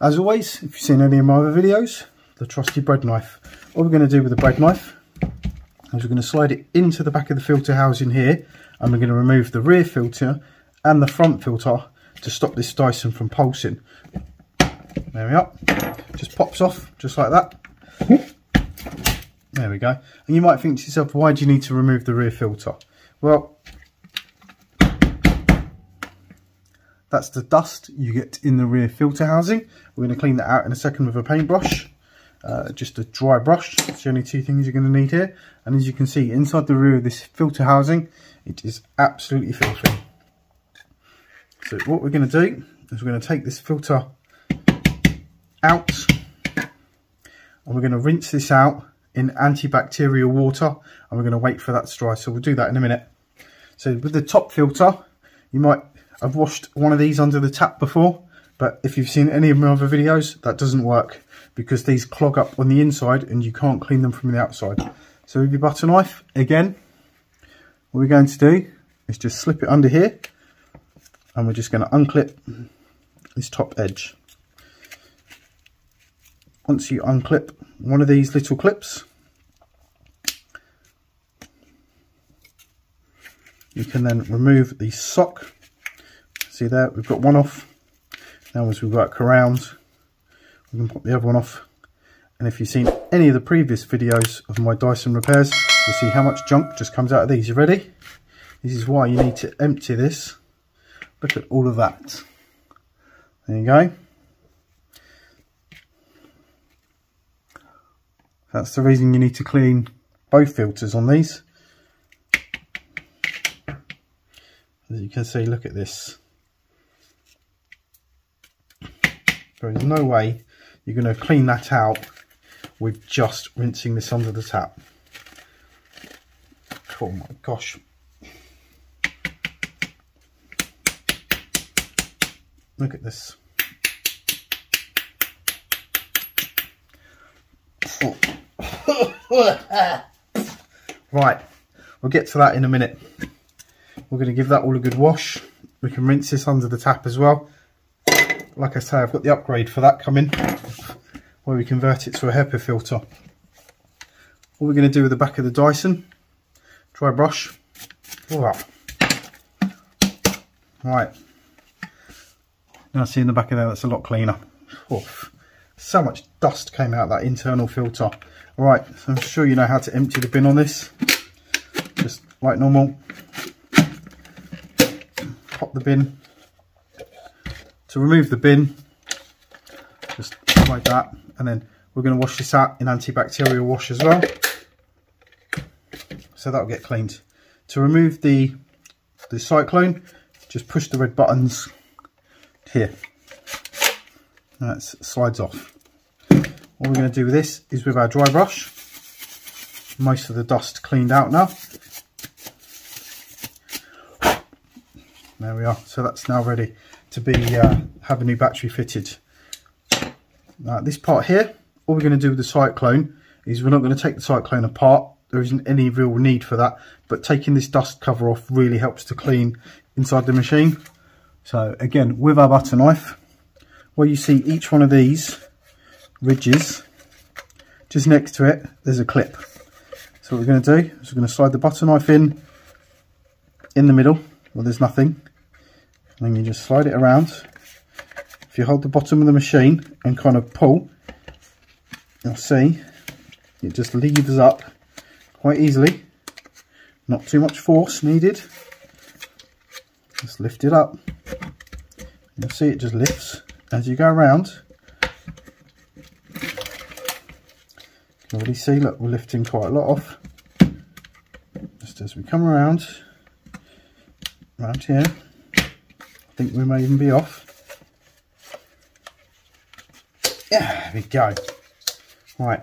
As always, if you've seen any of my other videos, the trusty bread knife. What we're going to do with the bread knife is we're going to slide it into the back of the filter housing here, and we're going to remove the rear filter and the front filter to stop this Dyson from pulsing. There we are. Just pops off just like that. There we go. And you might think to yourself, why do you need to remove the rear filter? Well, that's the dust you get in the rear filter housing. We're going to clean that out in a second with a paintbrush. Just a dry brush. That's the only two things you're going to need here. And as you can see, inside the rear of this filter housing, it is absolutely filthy. So what we're going to do is we're going to take this filter out, and we're going to rinse this out in antibacterial water, and we're going to wait for that to dry. So we'll do that in a minute. So with the top filter, you might have washed one of these under the tap before, but if you've seen any of my other videos, that doesn't work because these clog up on the inside and you can't clean them from the outside. So with your butter knife, again, what we're going to do is just slip it under here, and we're just going to unclip this top edge. Once you unclip one of these little clips, you can then remove the sock. See there, we've got one off. Now as we work around, we can pop the other one off. And if you've seen any of the previous videos of my Dyson repairs, you'll see how much junk just comes out of these. You ready? This is why you need to empty this. Look at all of that. There you go. That's the reason you need to clean both filters on these. As you can see, look at this. There is no way you're going to clean that out with just rinsing this under the tap. Oh my gosh. Look at this. Right, we'll get to that in a minute. We're going to give that all a good wash. We can rinse this under the tap as well. Like I say, I've got the upgrade for that coming, where we convert it to a HEPA filter. What we're going to do with the back of the Dyson, dry brush. Right, now see in the back of there, that's a lot cleaner. So much dust came out of that internal filter. Right, so I'm sure you know how to empty the bin on this. Just like normal. Pop the bin. To remove the bin, just like that. And then we're going to wash this out in antibacterial wash as well. So that'll get cleaned. To remove the cyclone, just push the red buttons here. And that slides off. What we're going to do with this is with our dry brush, most of the dust cleaned out now. There we are. So that's now ready to be have a new battery fitted. Now this part here, all we're going to do with the cyclone is we're not going to take the cyclone apart. There isn't any real need for that, but taking this dust cover off really helps to clean inside the machine. So again, with our butter knife, where you see each one of these ridges, just next to it there's a clip. So what we're going to do is we're going to slide the butter knife in the middle where there's nothing, and then you just slide it around. If you hold the bottom of the machine and kind of pull, you'll see it just leaves up quite easily, not too much force needed. Just lift it up, you'll see it just lifts as you go around. You can already see, look, we're lifting quite a lot off. Just as we come around here, I think we may even be off. Yeah, there we go. Right,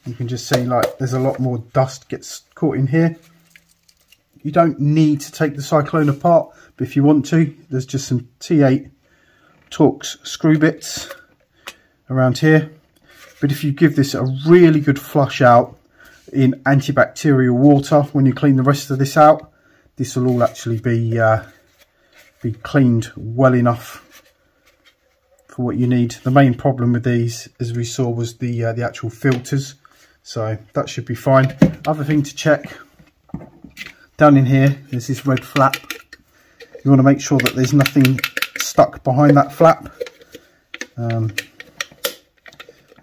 you can just see like there's a lot more dust gets caught in here. You don't need to take the cyclone apart, but if you want to, there's just some T8 Torx screw bits around here. But if you give this a really good flush out in antibacterial water when you clean the rest of this out, this will all actually be cleaned well enough for what you need. The main problem with these, as we saw, was the actual filters, so that should be fine. Other thing to check, down in here there's this red flap. You want to make sure that there's nothing stuck behind that flap. When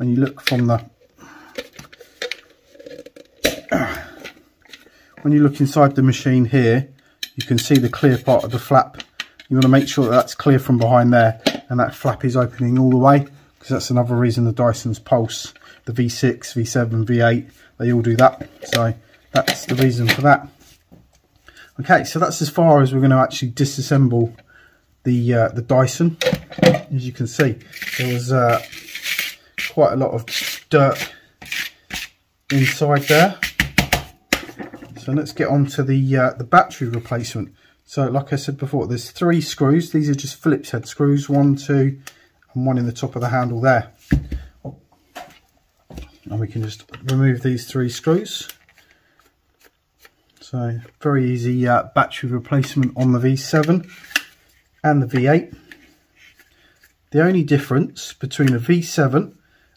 you look from the when you look inside the machine here, you can see the clear part of the flap. You want to make sure that that's clear from behind there, and that flap is opening all the way, because that's another reason the Dyson's pulse, the V6, V7, V8, they all do that. So that's the reason for that. Okay, so that's as far as we're going to actually disassemble the Dyson. As you can see, there was quite a lot of dirt inside there. So let's get on to the battery replacement. So like I said before, there's 3 screws. These are just Phillips head screws, 1, 2, and 1 in the top of the handle there. And we can just remove these 3 screws. So very easy battery replacement on the V7 and the V8. The only difference between a V7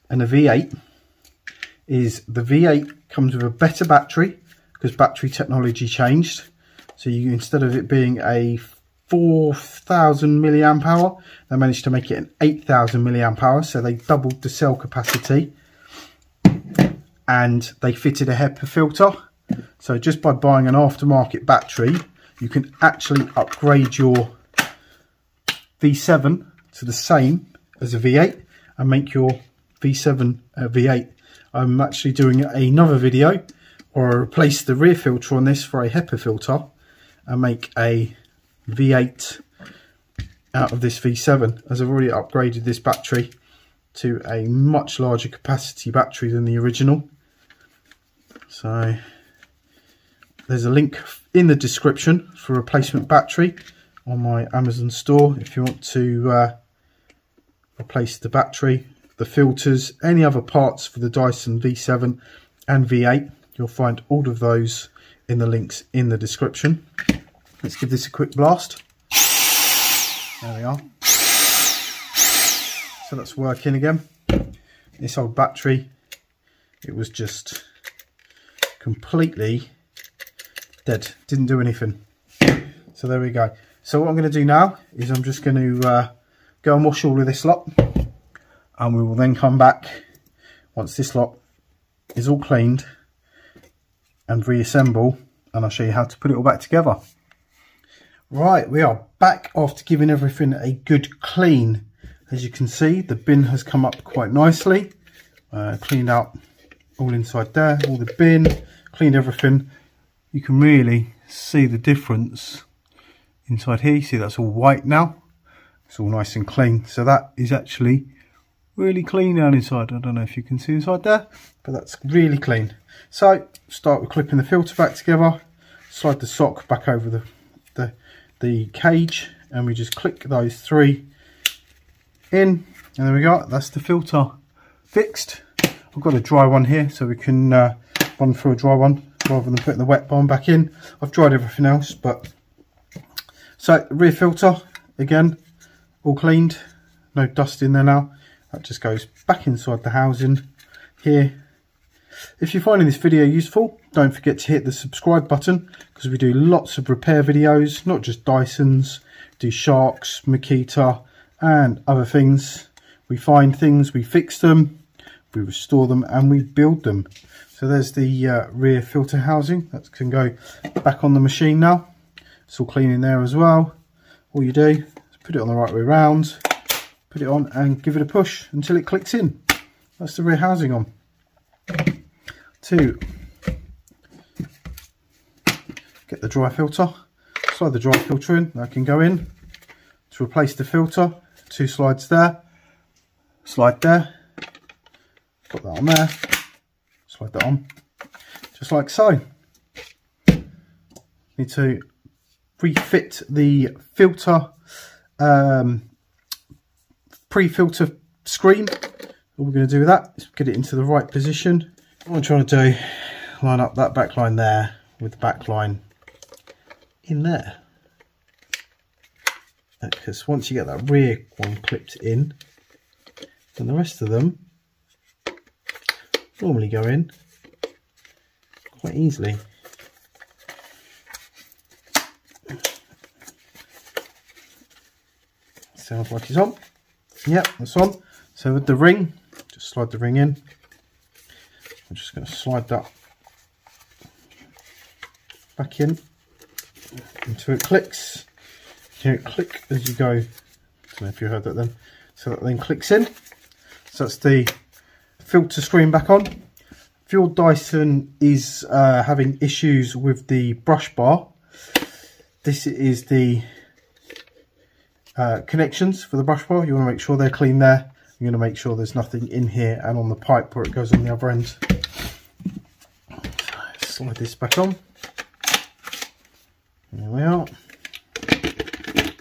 and a V8 is the V8 comes with a better battery, because battery technology changed. So you, instead of it being a 4,000 milliamp hour, they managed to make it an 8,000 milliamp hour. So they doubled the cell capacity, and they fitted a HEPA filter. So just by buying an aftermarket battery, you can actually upgrade your V7 to the same as a V8 and make your V7 a V8. I'm actually doing another video where I replace the rear filter on this for a HEPA filter and make a V8 out of this V7, as I've already upgraded this battery to a much larger capacity battery than the original. So there's a link in the description for replacement battery on my Amazon store if you want to replace the battery, the filters, any other parts for the Dyson V7 and V8. You'll find all of those in the links in the description. Let's give this a quick blast. There we are. So that's working again. This old battery, it was just completely dead, didn't do anything. So there we go. So what I'm going to do now is I'm just going to go and wash all of this lot, and we will then come back once this lot is all cleaned and reassemble, and I'll show you how to put it all back together. Right, we are back after giving everything a good clean. As you can see, the bin has come up quite nicely. Cleaned out all inside there, all the bin, cleaned everything. You can really see the difference inside here. You see that's all white now. It's all nice and clean. So that is actually really clean down inside. I don't know if you can see inside there, but that's really clean. So start with clipping the filter back together, slide the sock back over the cage, and we just click those 3 in, and there we go. That's the filter fixed. I've got a dry one here, so we can run through a dry one rather than putting the wet one back in. I've dried everything else, but so rear filter again, all cleaned, no dust in there now. That just goes back inside the housing here. If you're finding this video useful, don't forget to hit the subscribe button, because we do lots of repair videos, not just Dysons, do Sharks, Makita and other things. We find things, we fix them, we restore them and we build them. So there's the rear filter housing. That can go back on the machine now. It's all clean in there as well. All you do is put it on the right way round, put it on and give it a push until it clicks in. That's the rear housing on. 2, get the dry filter, slide the dry filter in. That can go in. To replace the filter, 2 slides there, slide there, put that on there, slide that on, just like so. Need to refit the filter, pre-filter screen. All we're going to do with that is get it into the right position. What I'm trying to do, line up that back line there with the back line in there. Because once you get that rear one clipped in, and the rest of them normally go in quite easily. Sounds like it's on. Yep, it's on. So with the ring, just slide the ring in. I'm just going to slide that back in until it clicks. Hear it click as you go. I don't know if you heard that then. So that then clicks in. So that's the filter screen back on. If your Dyson is having issues with the brush bar, this is the connections for the brush bar. You want to make sure they're clean there. You're going to make sure there's nothing in here and on the pipe where it goes on the other end. Slide this back on. There we are.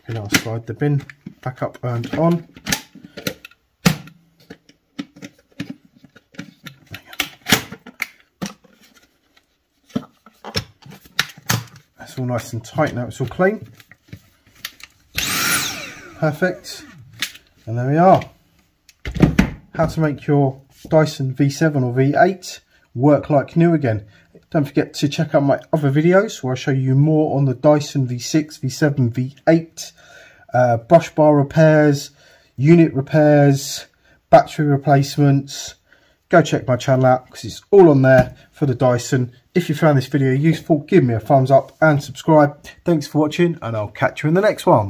And I'll slide the bin back up and on. That's all nice and tight now, it's all clean. Perfect. And there we are. How to make your Dyson V7 or V8 work like new again. Don't forget to check out my other videos where I show you more on the Dyson V6, V7, V8, brush bar repairs, unit repairs, battery replacements. Go check my channel out because it's all on there for the Dyson. If you found this video useful, give me a thumbs up and subscribe. Thanks for watching, and I'll catch you in the next one.